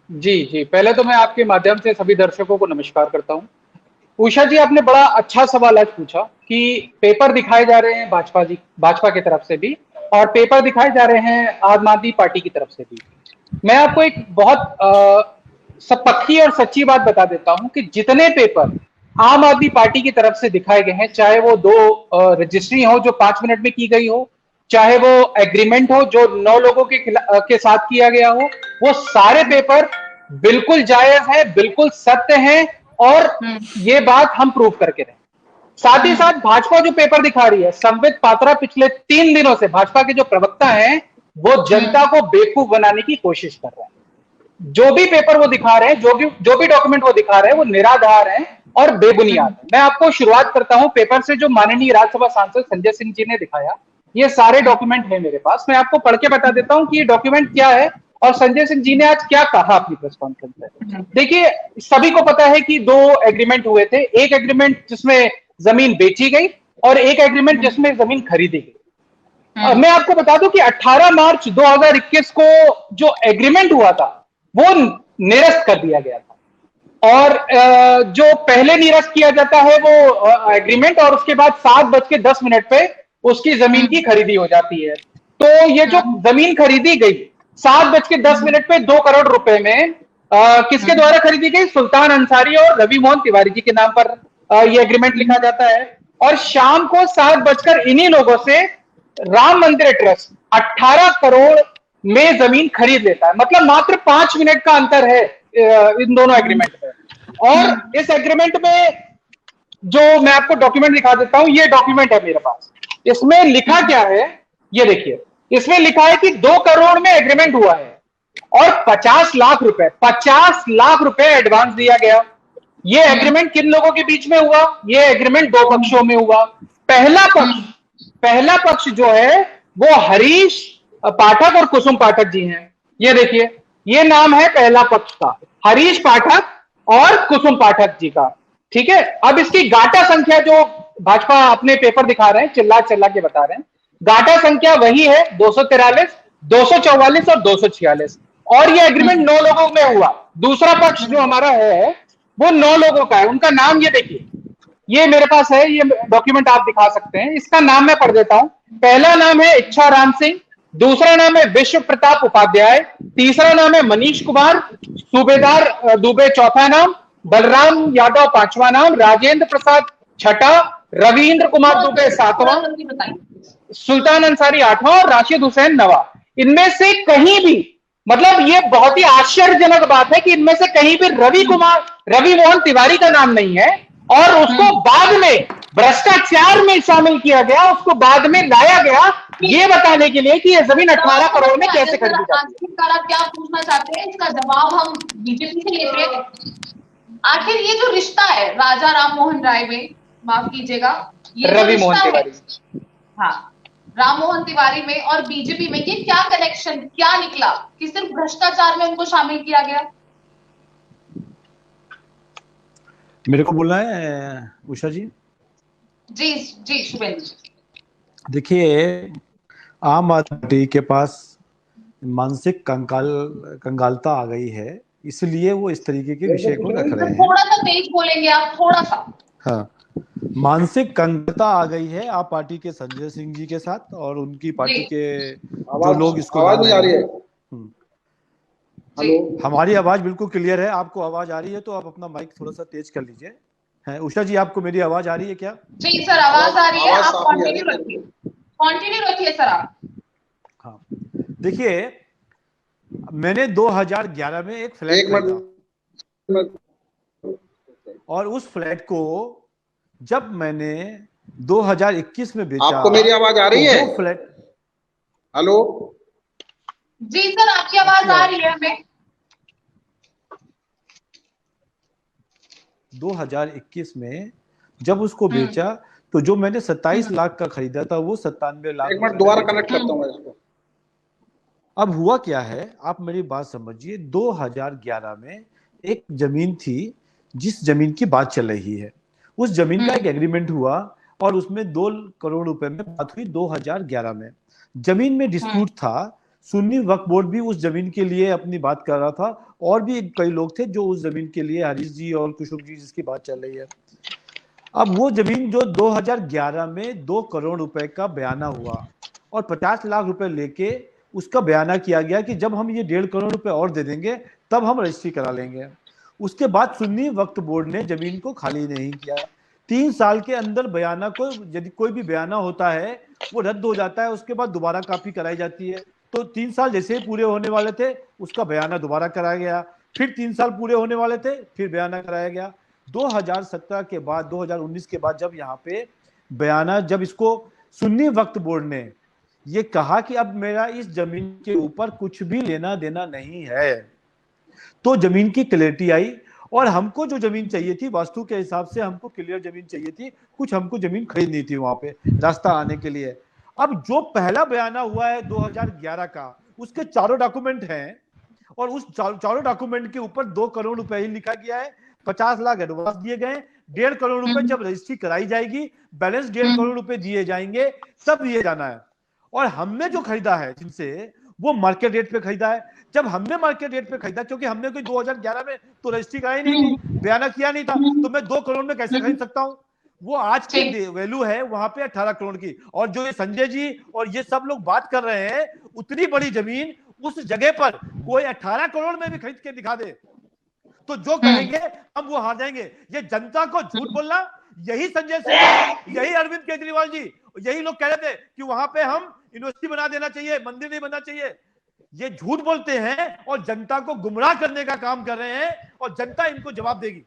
जी, जी। पहले तो मैं आपके माध्यम से सभी दर्शकों को नमस्कार करता हूँ। उषा जी, आपने बड़ा अच्छा सवाल आज पूछा कि पेपर दिखाए जा रहे हैं भाजपा की तरफ से भी और पेपर दिखाए जा रहे हैं आम आदमी पार्टी की तरफ से भी। मैं आपको एक बहुत पक्की और सच्ची बात बता देता हूं कि जितने पेपर आम आदमी पार्टी की तरफ से दिखाए गए हैं, चाहे वो दो रजिस्ट्री हो जो 5 मिनट में की गई हो, चाहे वो एग्रीमेंट हो जो 9 लोगों के साथ किया गया हो, वो सारे पेपर बिल्कुल जायज है, बिल्कुल सत्य है और ये बात हम प्रूव करके रहे। साथ ही साथ भाजपा जो पेपर दिखा रही है, संबित पात्रा पिछले 3 दिनों से भाजपा के जो प्रवक्ता हैं वो जनता को बेवकूफ बनाने की कोशिश कर रहे हैं। जो भी पेपर वो दिखा रहे हैं, जो भी डॉक्यूमेंट वो दिखा रहे हैं, वो निराधार हैं और बेबुनियाद है। मैं आपको शुरुआत करता हूं पेपर से जो माननीय राज्यसभा सांसद संजय सिंह जी ने दिखाया। ये सारे डॉक्यूमेंट है मेरे पास, मैं आपको पढ़ के बता देता हूं कि ये डॉक्यूमेंट क्या है और संजय सिंह जी ने आज क्या कहा अपनी प्रेस कॉन्फ्रेंस में। देखिए, सभी को पता है कि 2 एग्रीमेंट हुए थे। एक एग्रीमेंट जिसमें जमीन बेची गई और एक एग्रीमेंट जिसमें जमीन खरीदी गई। मैं आपको बता दूं कि 18 मार्च 2021 को जो एग्रीमेंट हुआ था वो निरस्त कर दिया गया था और जो पहले निरस्त किया जाता है वो एग्रीमेंट और उसके बाद 7:10 पे उसकी जमीन की खरीदी हो जाती है। तो ये जो जमीन खरीदी गई 7:10 पे 2 करोड़ रुपए में किसके द्वारा खरीदी गई? सुल्तान अंसारी और रवि मोहन तिवारी जी के नाम पर ये एग्रीमेंट लिखा जाता है और शाम को 7 बजकर इन्हीं लोगों से राम मंदिर ट्रस्ट 18 करोड़ में जमीन खरीद लेता है। मतलब मात्र 5 मिनट का अंतर है इन दोनों एग्रीमेंट में। और इस एग्रीमेंट में जो मैं आपको डॉक्यूमेंट दिखा देता हूं, ये डॉक्यूमेंट है मेरे पास। इसमें लिखा क्या है ये देखिए। इसमें लिखा है कि 2 करोड़ में एग्रीमेंट हुआ है और 50 लाख रुपए एडवांस दिया गया। ये एग्रीमेंट किन लोगों के बीच में हुआ? ये एग्रीमेंट 2 पक्षों में हुआ। पहला पक्ष जो है वो हरीश पाठक और कुसुम पाठक जी हैं। ये देखिए, ये नाम है पहला पक्ष का, हरीश पाठक और कुसुम पाठक जी का। ठीक है, अब इसकी गाटा संख्या जो भाजपा अपने पेपर दिखा रहे हैं, चिल्ला चिल्ला के बता रहे हैं, गाटा संख्या वही है 243, 244 और 246। और ये एग्रीमेंट 9 लोगों में हुआ। दूसरा पक्ष जो हमारा है वो 9 लोगों का है। उनका नाम ये देखिए, ये मेरे पास है, ये डॉक्यूमेंट आप दिखा सकते हैं। इसका नाम मैं पढ़ देता हूं। पहला नाम है इच्छा राम सिंह, दूसरा नाम है विश्व प्रताप उपाध्याय, तीसरा नाम है मनीष कुमार, सूबेदार दुबे चौथा नाम, बलराम यादव पांचवा नाम, राजेंद्र प्रसाद छठा, रविंद्र कुमार दुबे सातवां, सुल्तान अंसारी आठवां और राशिद हुसैन नवा। इनमें से कहीं भी, मतलब ये बहुत ही आश्चर्यजनक बात है कि इनमें से कहीं भी रवि मोहन तिवारी का नाम नहीं है और उसको बाद में भ्रष्टाचार में शामिल किया गया, उसको बाद में लाया गया ये बताने के लिए कि ये जमीन 18 करोड़ में कैसे खरीदी जाती है। आप क्या पूछना चाहते हैं, इसका जवाब हम बीजेपी से लेते हैं। आखिर ये जो रिश्ता है राजा राम मोहन राय में, माफ कीजिएगा, ये रवि मोहन तिवारी, हाँ, राम मोहन तिवारी में और बीजेपी में, ये क्या कनेक्शन, क्या निकला कि सिर्फ भ्रष्टाचार में उनको शामिल किया गया? मेरे को बोलना है उषा जी? जी जी शुभेंद्र जी। देखिए, आम आदमी पार्टी के पास मानसिक कंगालता आ गई है, इसलिए वो इस तरीके के विषय को रख रहे हैं। थोड़ा सा तेज बोलेंगे आप, थोड़ा सा। हाँ, मानसिक कंगालता आ गई है आप पार्टी के संजय सिंह जी के साथ और उनकी पार्टी के जो लोग इसको आवाज नहीं आ रही है। हेलो, हमारी आवाज बिल्कुल क्लियर है। आपको आवाज आ रही है तो आप अपना माइक थोड़ा सा तेज कर लीजिए। है उषा जी, आपको मेरी आवाज आ रही है क्या? जी सर, आवाज आ रही है, आप कंटिन्यू रखिए सर आप। हाँ, देखिए, मैंने 2011 में एक फ्लैट खरीदा और उस फ्लैट को जब मैंने 2021 में बेचा। आपको मेरी आवाज आ रही है? वो फ्लैट, हेलो जी सर, आपकी आवाज आ रही है हमें। 2021 में जब उसको बेचा तो जो मैंने 27 लाख का खरीदा था वो 97 लाख। एक मिनट दोबारा कनेक्ट करता हूँ इसको। अब हुआ क्या है, आप मेरी बात समझिए। 2011 में एक जमीन थी जिस जमीन की बात चल रही है, उस जमीन का एक एग्रीमेंट हुआ और उसमें 2 करोड़ रुपए में बात हुई 2011 में। जमीन में डिस्प्यूट था, सुन्नी वक्फ बोर्ड भी उस जमीन के लिए अपनी बात कर रहा था, और भी कई लोग थे जो उस जमीन के लिए, हरीश जी और कुशुक जी जिसकी बात चल रही है। अब वो जमीन जो 2011 में 2 करोड़ रुपए का बयाना हुआ और 50 लाख रुपए लेके उसका बयाना किया गया कि जब हम ये 1.5 करोड़ रुपए और दे देंगे तब हम रजिस्ट्री करा लेंगे। उसके बाद सुन्नी वक्फ बोर्ड ने जमीन को खाली नहीं किया। 3 साल के अंदर बयाना को, यदि कोई भी बयाना होता है वो रद्द हो जाता है, उसके बाद दोबारा कॉपी कराई जाती है। तो 3 साल जैसे ही पूरे होने वाले थे उसका बयाना दोबारा कराया गया, फिर 3 साल पूरे होने वाले थे फिर बयाना कराया गया। 2017 के बाद, 2019 के बाद जब यहाँ पे बयाना, जब इसको सुन्नी वक्फ बोर्ड ने ये कहा कि अब मेरा इस जमीन के ऊपर कुछ भी लेना देना नहीं है, तो जमीन की क्लैरिटी आई। और हमको जो जमीन चाहिए थी वास्तु के हिसाब से, हमको क्लियर जमीन चाहिए थी, कुछ हमको जमीन खरीदनी थी वहां पे रास्ता आने के लिए। अब जो पहला बयाना हुआ है 2011 का, उसके चारों डॉक्यूमेंट हैं और उस चारों डॉक्यूमेंट के ऊपर 2 करोड़ रुपए ही लिखा गया है, 50 लाख एडवांस दिए गए, 1.5 करोड़ रुपए जब रजिस्ट्री कराई जाएगी, बैलेंस 1.5 करोड़ रुपए दिए जाएंगे, तब दिए जाना है। और हमने जो खरीदा है जिनसे, वो मार्केट रेट पे खरीदा है। जब हमने मार्केट रेट पे खरीदा, क्योंकि हमने कोई 2011 में तो रजिस्ट्री कराई नहीं थी, बयाना किया नहीं था, तो मैं 2 करोड़ में कैसे खरीद सकता हूं? वो आज की वैल्यू है वहां पे 18 करोड़ की। और जो ये संजय जी और ये सब लोग बात कर रहे हैं, उतनी बड़ी जमीन उस जगह पर कोई 18 करोड़ में भी खरीद के दिखा दे, तो जो कहेंगे हम वो हार जाएंगे। ये जनता को झूठ बोलना, यही संजय सिंह, यही अरविंद केजरीवाल जी, यही लोग कह रहे थे कि वहां पे हम यूनिवर्सिटी बना देना चाहिए, मंदिर नहीं बनना चाहिए। ये झूठ बोलते हैं और जनता को गुमराह करने का काम कर रहे हैं, और जनता इनको जवाब देगी।